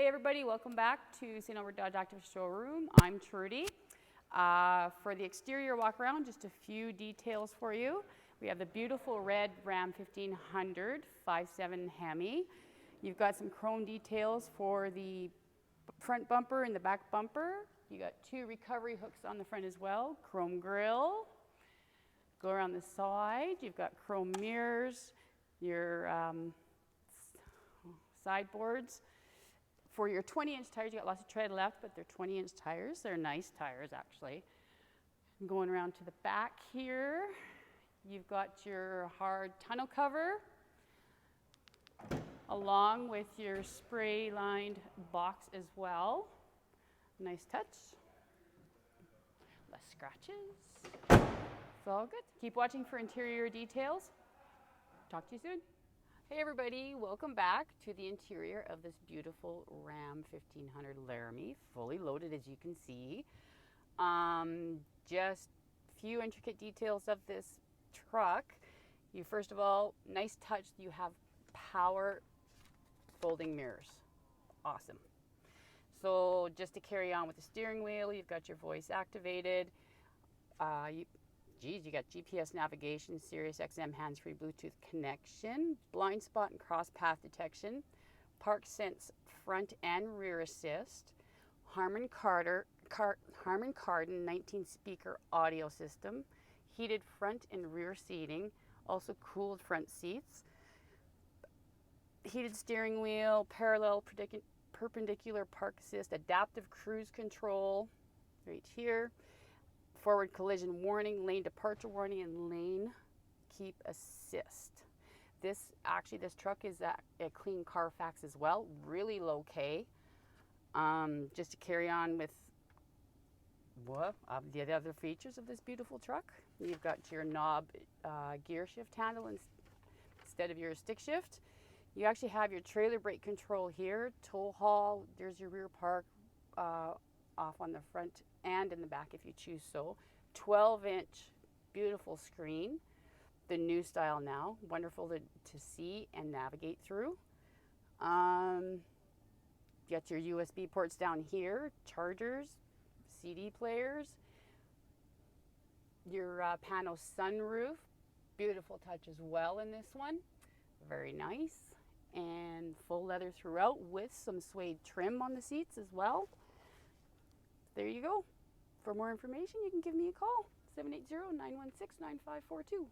Hey everybody, welcome back to St.Albert Dodge Active Showroom. I'm Trudy. For the exterior walk around, just a few details for you. We have the beautiful red Ram 1500 5.7 Hemi. You've got some chrome details for the front bumper and the back bumper. You got two recovery hooks on the front as well, chrome grille. Go around the side, you've got chrome mirrors, your sideboards. For your 20-inch tires, you got lots of tread left, but they're 20-inch tires. They're nice tires, actually. Going around to the back here, you've got your hard tonneau cover, along with your spray-lined box as well. Nice touch. Less scratches. It's all good. Keep watching for interior details. Talk to you soon. Hey everybody, welcome back to the interior of this beautiful Ram 1500 Laramie, fully loaded as you can see. Just a few intricate details of this truck. You first of all, nice touch, you have power folding mirrors. Awesome. So just to carry on with the steering wheel, you've got your voice activated. You got GPS navigation, Sirius XM hands-free Bluetooth connection, blind spot and cross path detection, Park Sense front and rear assist, Harman Kardon 19-speaker audio system, heated front and rear seating, also cooled front seats, heated steering wheel, parallel perpendicular park assist, adaptive cruise control right here, forward collision warning, lane departure warning, and lane keep assist. This truck is a clean Carfax as well, really low K. Just to carry on with the other features of this beautiful truck, you've got your knob gear shift handle instead of your stick shift. You actually have your trailer brake control here, tow haul, there's your rear park off on the front and in the back if you choose so. 12-inch beautiful screen, the new style now, wonderful to see and navigate through. You got your USB ports down here, chargers, CD players, your pano sunroof, beautiful touch as well in this one, very nice, and full leather throughout with some suede trim on the seats as well. There you go. For more information, you can give me a call, 780-916-9542.